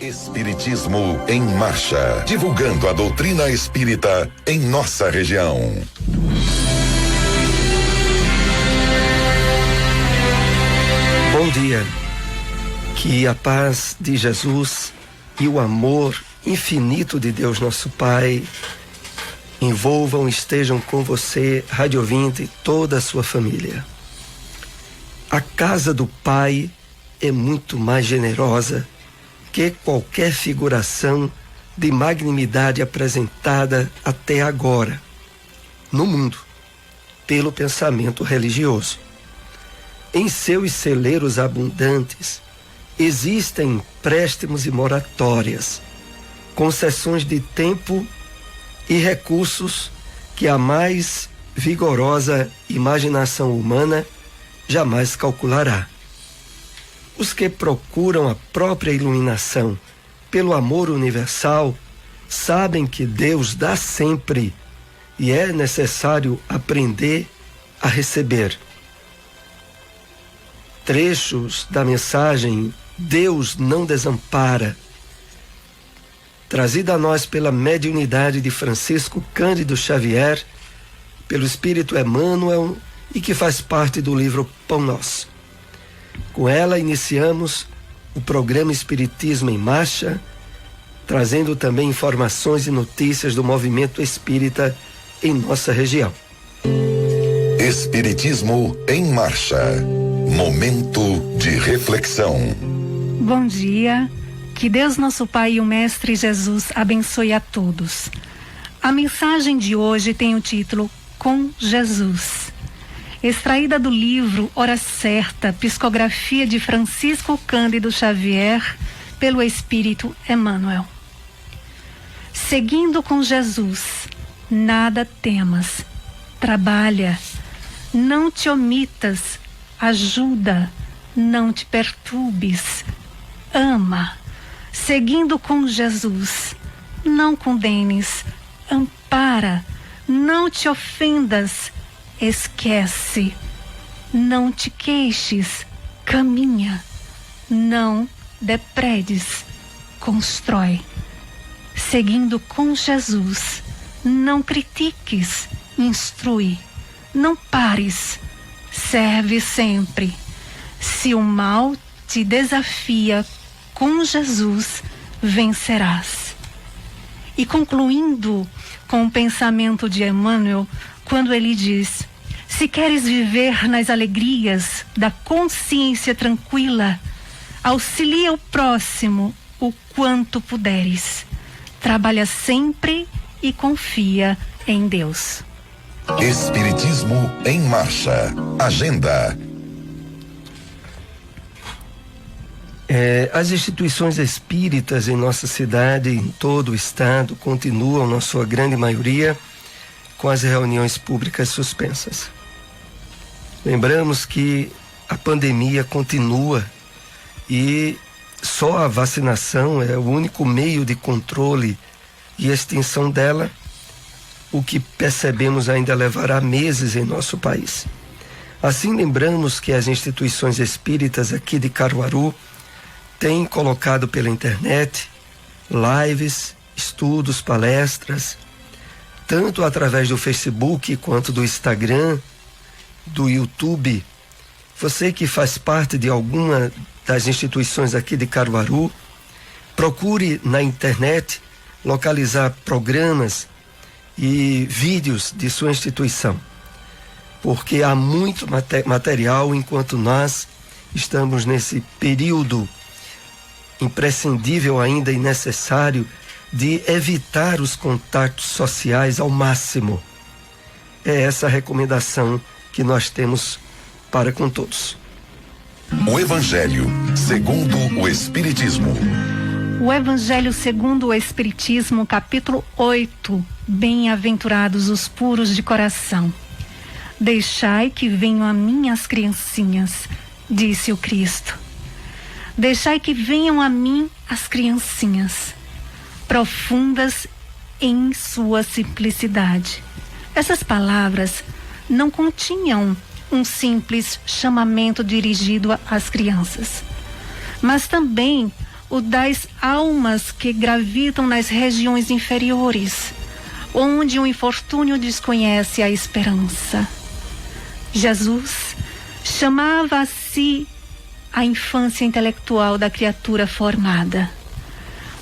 Espiritismo em Marcha, divulgando a doutrina espírita em nossa região. Bom dia. Que a paz de Jesus e o amor infinito de Deus nosso Pai envolvam, estejam com você, rádio ouvinte, e toda a sua família. A casa do Pai é muito mais generosa que qualquer figuração de magnanimidade apresentada até agora no mundo pelo pensamento religioso. Em seus celeiros abundantes existem empréstimos e moratórias, concessões de tempo e recursos que a mais vigorosa imaginação humana jamais calculará. Os que procuram a própria iluminação pelo amor universal sabem que Deus dá sempre e é necessário aprender a receber. Trechos da mensagem Deus não desampara, trazida a nós pela mediunidade de Francisco Cândido Xavier, pelo Espírito Emmanuel e que faz parte do livro Pão Nosso. Com ela iniciamos o programa Espiritismo em Marcha, trazendo também informações e notícias do movimento espírita em nossa região. Espiritismo em Marcha, momento de reflexão. Bom dia, que Deus nosso Pai e o Mestre Jesus abençoe a todos. A mensagem de hoje tem o título Com Jesus, extraída do livro Hora Certa, psicografia de Francisco Cândido Xavier, pelo Espírito Emmanuel. Seguindo com Jesus, nada temas, trabalha, não te omitas, ajuda, não te perturbes, ama. Seguindo com Jesus, não condenes, ampara, não te ofendas, esquece, não te queixes, caminha, não depredes, constrói. Seguindo com Jesus, não critiques, instrui, não pares, serve sempre. Se o mal te desafia, com Jesus vencerás. E concluindo com o pensamento de Emmanuel, quando ele diz: se queres viver nas alegrias da consciência tranquila, auxilia o próximo o quanto puderes. Trabalha sempre e confia em Deus. Espiritismo em Marcha, agenda. As instituições espíritas em nossa cidade, em todo o estado, continuam, na sua grande maioria, com as reuniões públicas suspensas. Lembramos que a pandemia continua e só a vacinação é o único meio de controle e extinção dela, o que percebemos ainda levará meses em nosso país. Assim, lembramos que as instituições espíritas aqui de Caruaru têm colocado pela internet lives, estudos, palestras, tanto através do Facebook quanto do Instagram, do YouTube. Você que faz parte de alguma das instituições aqui de Caruaru, procure na internet localizar programas e vídeos de sua instituição, porque há muito material enquanto nós estamos nesse período imprescindível ainda e necessário de evitar os contatos sociais ao máximo. É essa a recomendação que nós temos para com todos. O Evangelho segundo o Espiritismo. O Evangelho segundo o Espiritismo, capítulo 8. Bem-aventurados os puros de coração. Deixai que venham a mim as criancinhas, disse o Cristo. Deixai que venham a mim as criancinhas, profundas em sua simplicidade. Essas palavras não continham um simples chamamento dirigido às crianças, mas também o das almas que gravitam nas regiões inferiores, onde o infortúnio desconhece a esperança. Jesus chamava a si a infância intelectual da criatura formada.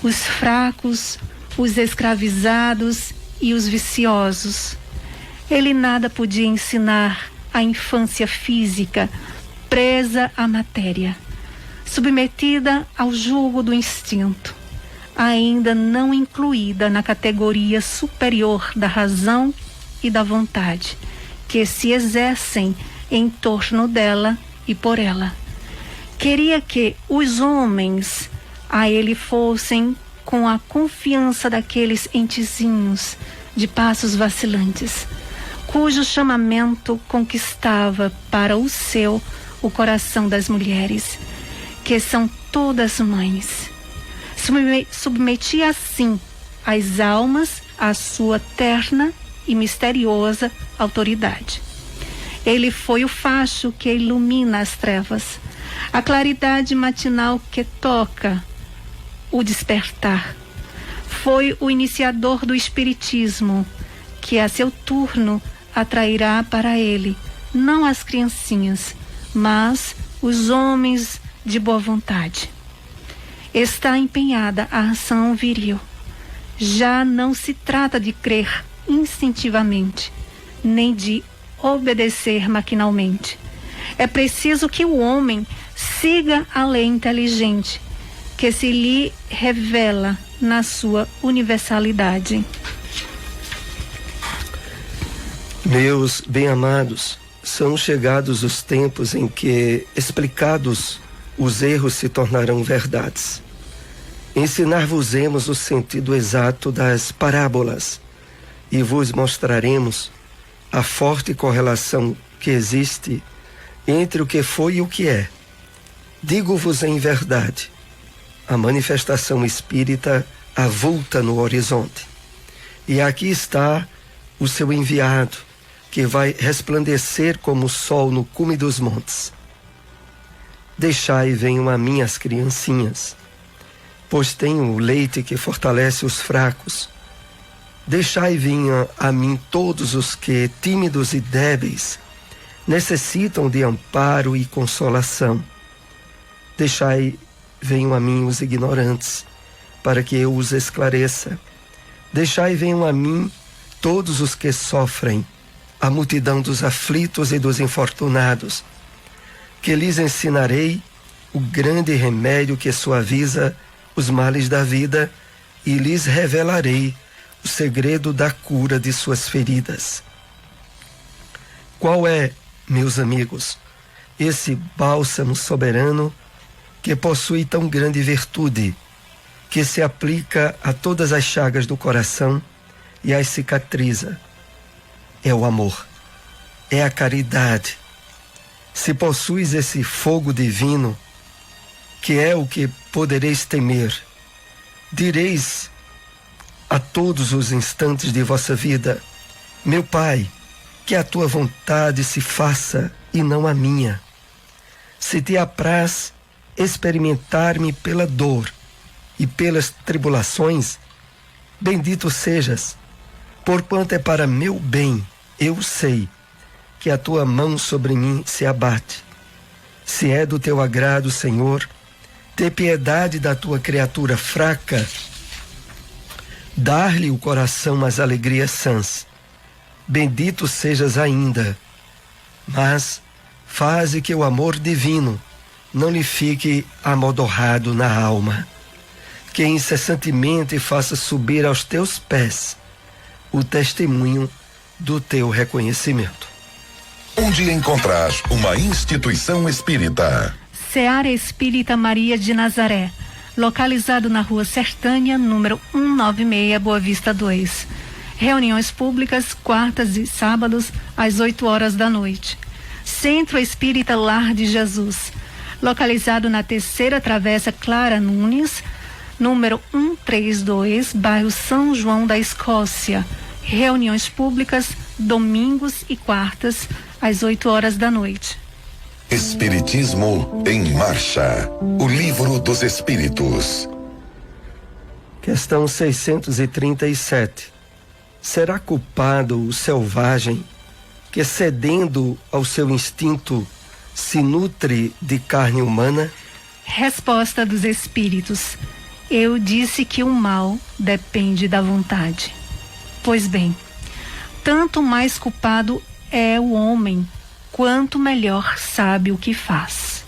Os fracos, os escravizados e os viciosos. Ele nada podia ensinar à infância física, presa à matéria, submetida ao jugo do instinto, ainda não incluída na categoria superior da razão e da vontade, que se exercem em torno dela e por ela. Queria que os homens a ele fossem com a confiança daqueles entezinhos de passos vacilantes, cujo chamamento conquistava para o seu o coração das mulheres, que são todas mães. Submetia assim as almas à sua terna e misteriosa autoridade. Ele foi o facho que ilumina as trevas, a claridade matinal que toca o despertar. Foi o iniciador do espiritismo, que a seu turno atrairá para ele não as criancinhas, mas os homens de boa vontade. Está empenhada a ação viril. Já não se trata de crer instintivamente, nem de obedecer maquinalmente. É preciso que o homem siga a lei inteligente, que se lhe revela na sua universalidade. Meus bem-amados, são chegados os tempos em que, explicados, os erros se tornarão verdades. Ensinar-vos-emos o sentido exato das parábolas e vos mostraremos a forte correlação que existe entre o que foi e o que é. Digo-vos em verdade, a manifestação espírita avulta no horizonte. E aqui está o seu enviado, que vai resplandecer como o sol no cume dos montes. Deixai venham a mim as criancinhas, pois tenho o leite que fortalece os fracos. Deixai venham a mim todos os que, tímidos e débeis, necessitam de amparo e consolação. Deixai venham a mim os ignorantes, para que eu os esclareça. Deixai venham a mim todos os que sofrem, a multidão dos aflitos e dos infortunados, que lhes ensinarei o grande remédio que suaviza os males da vida e lhes revelarei o segredo da cura de suas feridas. Qual é, meus amigos, esse bálsamo soberano que possui tão grande virtude, que se aplica a todas as chagas do coração e as cicatriza? É o amor, é a caridade. Se possuis esse fogo divino, que é o que podereis temer, direis a todos os instantes de vossa vida: meu Pai, que a tua vontade se faça e não a minha. Se te apraz experimentar-me pela dor e pelas tribulações, bendito sejas, porquanto é para meu bem. Eu sei que a tua mão sobre mim se abate. Se é do teu agrado, Senhor, ter piedade da tua criatura fraca, dar-lhe o coração as alegrias sãs. Bendito sejas ainda, mas faze que o amor divino não lhe fique amodorrado na alma, que incessantemente faça subir aos teus pés o testemunho do teu reconhecimento. Onde encontrar uma instituição espírita? Seara Espírita Maria de Nazaré, localizado na Rua Sertânia, número 196, Boa Vista 2. Reuniões públicas, quartas e sábados, às 8 horas da noite. Centro Espírita Lar de Jesus, localizado na Terceira Travessa Clara Nunes, número 132, bairro São João da Escócia. Reuniões públicas, domingos e quartas, às 8 horas da noite. Espiritismo em Marcha. O Livro dos Espíritos. Questão 637. Será culpado o selvagem que, cedendo ao seu instinto, se nutre de carne humana? Resposta dos espíritos. Eu disse que o mal depende da vontade. Pois bem, tanto mais culpado é o homem, quanto melhor sabe o que faz.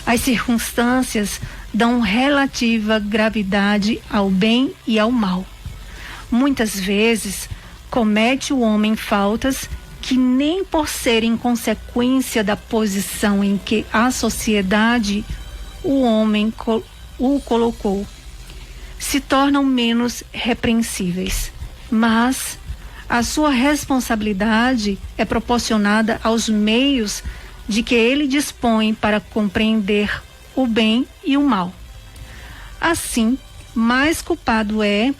As circunstâncias dão relativa gravidade ao bem e ao mal. Muitas vezes comete o homem faltas que nem por serem consequência da posição em que a sociedade o homem o colocou, se tornam menos repreensíveis. Mas a sua responsabilidade é proporcionada aos meios de que ele dispõe para compreender o bem e o mal. Assim, mais culpado é,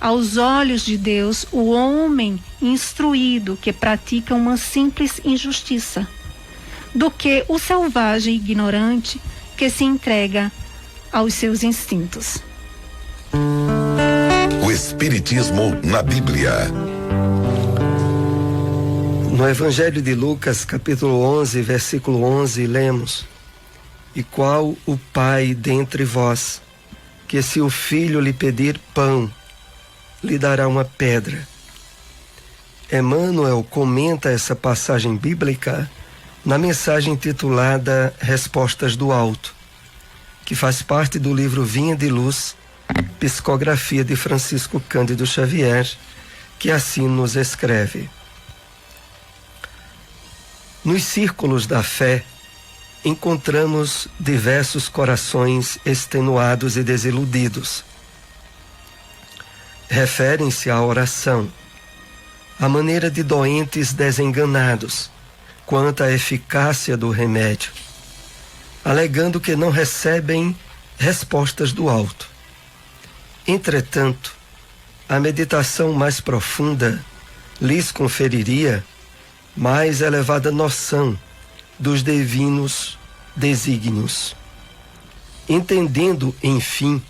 aos olhos de Deus, o homem instruído que pratica uma simples injustiça, do que o selvagem ignorante que se entrega aos seus instintos. O Espiritismo na Bíblia. No Evangelho de Lucas, capítulo 11, versículo 11, lemos: E qual o pai dentre vós, que se o filho lhe pedir pão, lhe dará uma pedra? Emmanuel comenta essa passagem bíblica na mensagem intitulada Respostas do Alto, que faz parte do livro Vinha de Luz, psicografia de Francisco Cândido Xavier, que assim nos escreve: Nos círculos da fé, encontramos diversos corações extenuados e desiludidos. Referem-se à oração, à maneira de doentes desenganados quanto à eficácia do remédio, alegando que não recebem respostas do alto. Entretanto, a meditação mais profunda lhes conferiria mais elevada noção dos divinos desígnios, entendendo, enfim,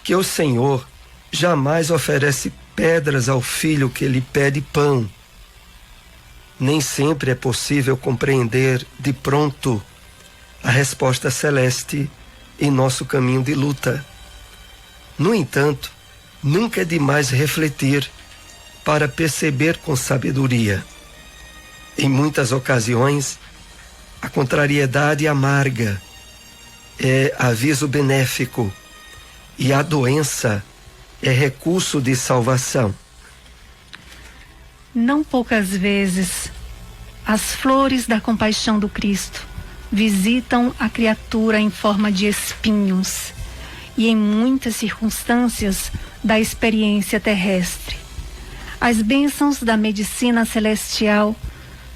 que o Senhor jamais oferece pedras ao filho que lhe pede pão. Nem sempre é possível compreender de pronto a resposta celeste em nosso caminho de luta. No entanto, nunca é demais refletir para perceber com sabedoria. Em muitas ocasiões, a contrariedade amarga é aviso benéfico e a doença é recurso de salvação. Não poucas vezes, as flores da compaixão do Cristo visitam a criatura em forma de espinhos e em muitas circunstâncias da experiência terrestre. As bênçãos da medicina celestial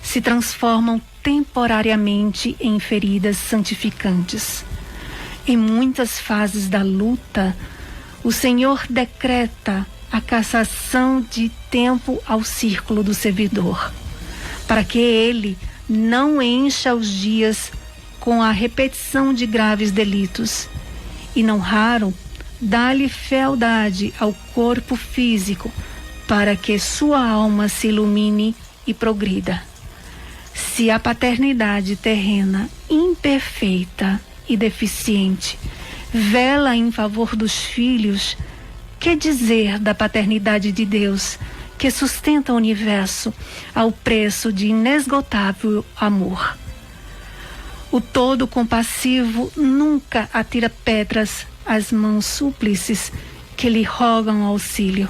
se transformam temporariamente em feridas santificantes. Em muitas fases da luta, o Senhor decreta a cassação de tempo ao círculo do servidor, para que ele não encha os dias com a repetição de graves delitos, e não raro dá-lhe fealdade ao corpo físico, para que sua alma se ilumine e progrida. Se a paternidade terrena, imperfeita e deficiente, vela em favor dos filhos, que dizer da paternidade de Deus, que sustenta o universo ao preço de inesgotável amor? O todo compassivo nunca atira pedras às mãos súplices que lhe rogam auxílio.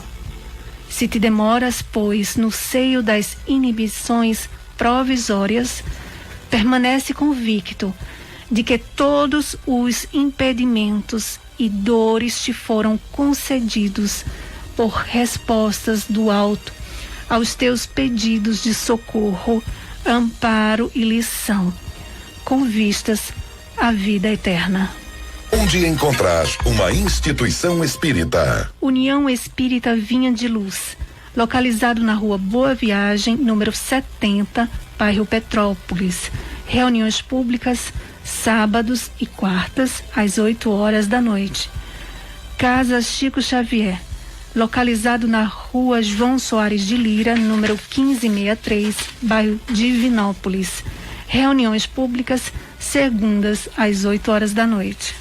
Se te demoras, pois, no seio das inibições provisórias, permanece convicto de que todos os impedimentos e dores te foram concedidos por respostas do alto aos teus pedidos de socorro, amparo e lição, com vistas à vida eterna. Onde encontrar uma instituição espírita? União Espírita Vinha de Luz, localizado na rua Boa Viagem, número 70, bairro Petrópolis, Reuniões públicas, sábados e quartas, às 8 horas da noite. Casa Chico Xavier, localizado na rua João Soares de Lira, número 1563, bairro Divinópolis. Reuniões públicas, segundas, às 8 horas da noite.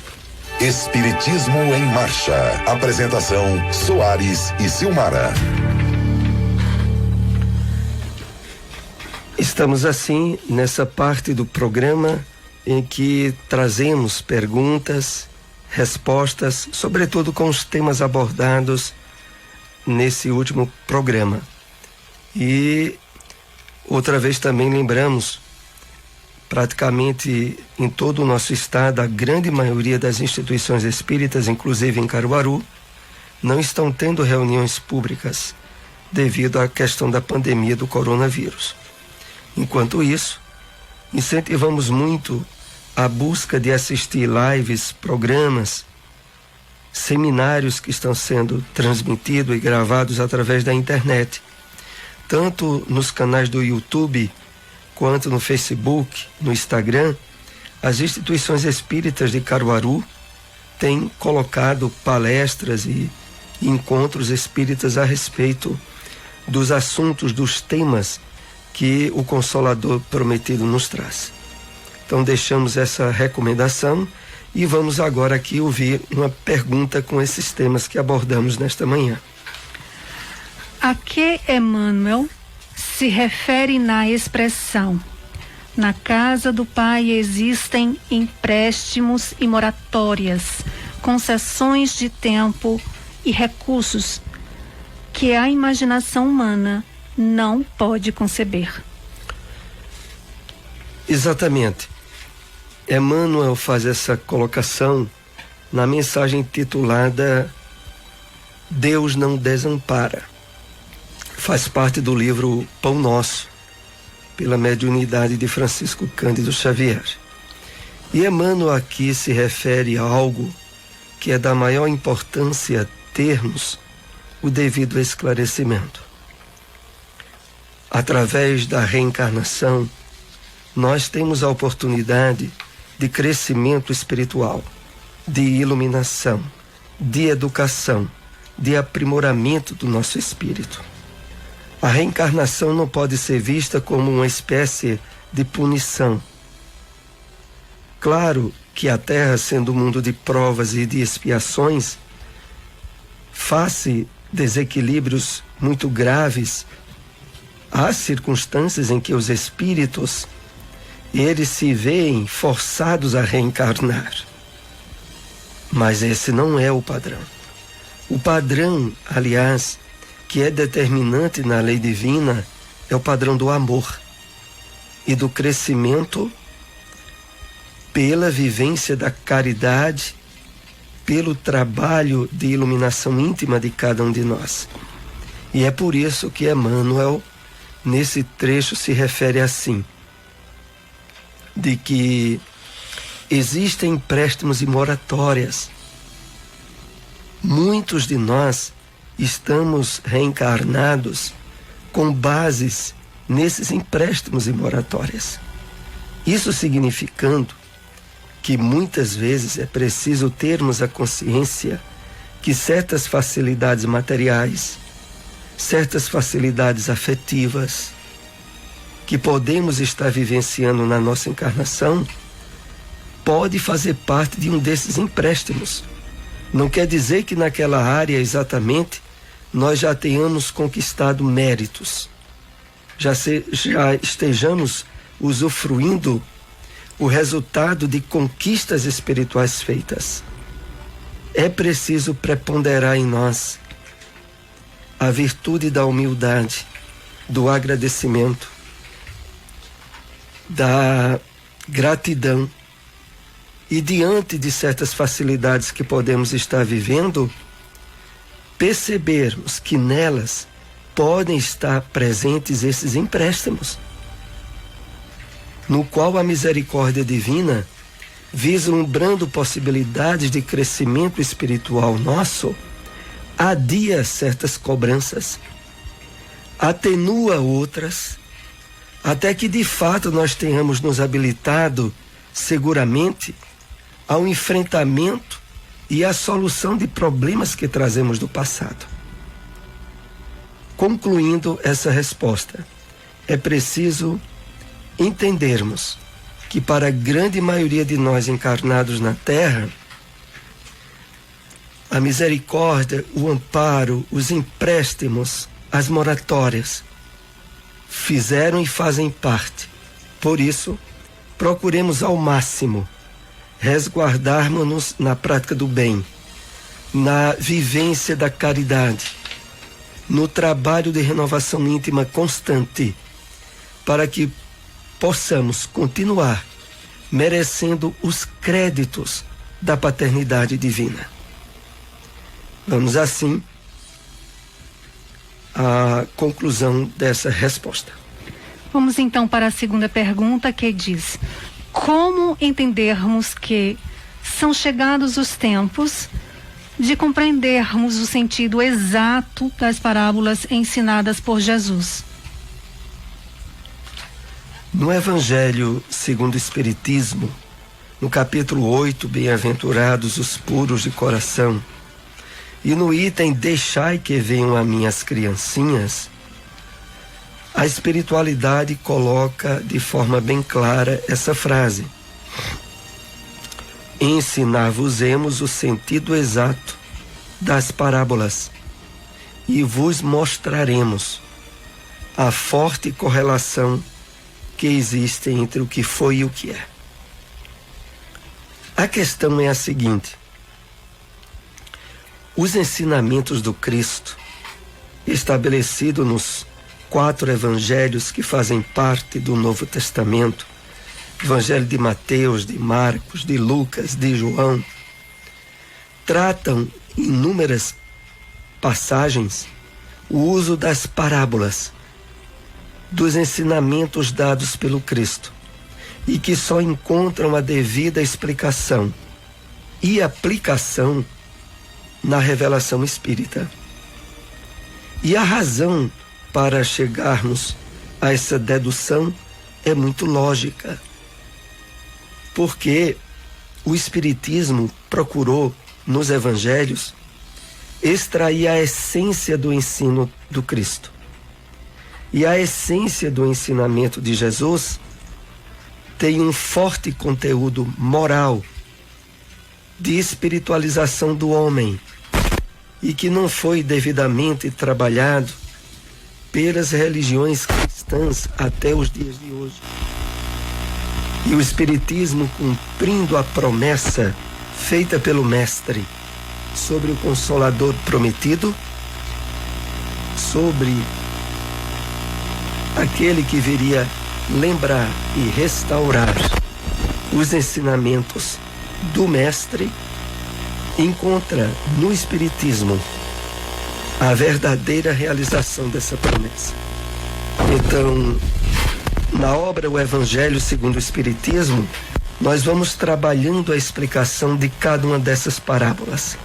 Espiritismo em Marcha. Apresentação: Soares e Silmara. Estamos assim nessa parte do programa em que trazemos perguntas, respostas, sobretudo com os temas abordados nesse último programa. E outra vez também lembramos, praticamente em todo o nosso estado, a grande maioria das instituições espíritas, inclusive em Caruaru, não estão tendo reuniões públicas devido à questão da pandemia do coronavírus. Enquanto isso, incentivamos muito a busca de assistir lives, programas, seminários que estão sendo transmitidos e gravados através da internet, tanto nos canais do YouTube, quanto no Facebook, no Instagram. As instituições espíritas de Caruaru têm colocado palestras e encontros espíritas a respeito dos assuntos, dos temas que o Consolador Prometido nos traz. Então deixamos essa recomendação e vamos agora aqui ouvir uma pergunta com esses temas que abordamos nesta manhã. A que Emmanuel se refere na expressão: na casa do Pai existem empréstimos e moratórias, concessões de tempo e recursos que a imaginação humana não pode conceber? Exatamente. Emmanuel faz essa colocação na mensagem titulada Deus não desampara. Faz parte do livro Pão Nosso, pela mediunidade de Francisco Cândido Xavier. E Emmanuel aqui se refere a algo que é da maior importância termos o devido esclarecimento. Através da reencarnação, nós temos a oportunidade de crescimento espiritual, de iluminação, de educação, de aprimoramento do nosso espírito. A reencarnação não pode ser vista como uma espécie de punição. Claro que a Terra, sendo um mundo de provas e de expiações, face desequilíbrios muito graves, há circunstâncias em que os espíritos, eles se veem forçados a reencarnar. Mas esse não é o padrão. O padrão, aliás, que é determinante na lei divina, é o padrão do amor e do crescimento pela vivência da caridade, pelo trabalho de iluminação íntima de cada um de nós. E é por isso que Emmanuel, nesse trecho, se refere assim, de que existem empréstimos e moratórias. Muitos de nós estamos reencarnados com bases nesses empréstimos e moratórias. Isso significando que muitas vezes é preciso termos a consciência que certas facilidades materiais, certas facilidades afetivas que podemos estar vivenciando na nossa encarnação pode fazer parte de um desses empréstimos. Não quer dizer que naquela área exatamente nós já tenhamos conquistado méritos, já estejamos usufruindo o resultado de conquistas espirituais feitas. É preciso preponderar em nós a virtude da humildade, do agradecimento, da gratidão, e diante de certas facilidades que podemos estar vivendo, percebermos que nelas podem estar presentes esses empréstimos, no qual a misericórdia divina, vislumbrando possibilidades de crescimento espiritual nosso, adia certas cobranças, atenua outras, até que de fato nós tenhamos nos habilitado seguramente ao enfrentamento e à solução de problemas que trazemos do passado. Concluindo essa resposta, é preciso entendermos que para a grande maioria de nós encarnados na Terra, a misericórdia, o amparo, os empréstimos, as moratórias fizeram e fazem parte. Por isso, procuremos ao máximo resguardarmos-nos na prática do bem, na vivência da caridade, no trabalho de renovação íntima constante, para que possamos continuar merecendo os créditos da paternidade divina. Vamos assim à conclusão dessa resposta. Vamos então para a segunda pergunta, que diz: como entendermos que são chegados os tempos de compreendermos o sentido exato das parábolas ensinadas por Jesus? No Evangelho segundo o Espiritismo, no capítulo 8, Bem-aventurados os puros de coração, e no item Deixai que venham a mim as criancinhas, a espiritualidade coloca de forma bem clara essa frase: ensinar-vos-emos o sentido exato das parábolas e vos mostraremos a forte correlação que existe entre o que foi e o que é. A questão é a seguinte: os ensinamentos do Cristo, estabelecidos nos 4 evangelhos que fazem parte do Novo Testamento, Evangelho de Mateus, de Marcos, de Lucas, de João, tratam em inúmeras passagens o uso das parábolas, dos ensinamentos dados pelo Cristo, e que só encontram a devida explicação e aplicação na revelação espírita. E a razão para chegarmos a essa dedução é muito lógica, porque o Espiritismo procurou, nos evangelhos, extrair a essência do ensino do Cristo. E a essência do ensinamento de Jesus tem um forte conteúdo moral, de espiritualização do homem, e que não foi devidamente trabalhado pelas religiões cristãs até os dias de hoje. E o Espiritismo, cumprindo a promessa feita pelo Mestre sobre o Consolador prometido, sobre aquele que viria lembrar e restaurar os ensinamentos do Mestre, encontra no Espiritismo a verdadeira realização dessa promessa. Então, na obra O Evangelho segundo o Espiritismo, nós vamos trabalhando a explicação de cada uma dessas parábolas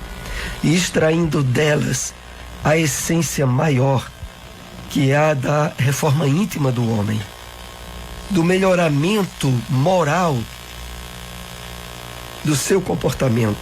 e extraindo delas a essência maior, que é a da reforma íntima do homem, do melhoramento moral do seu comportamento.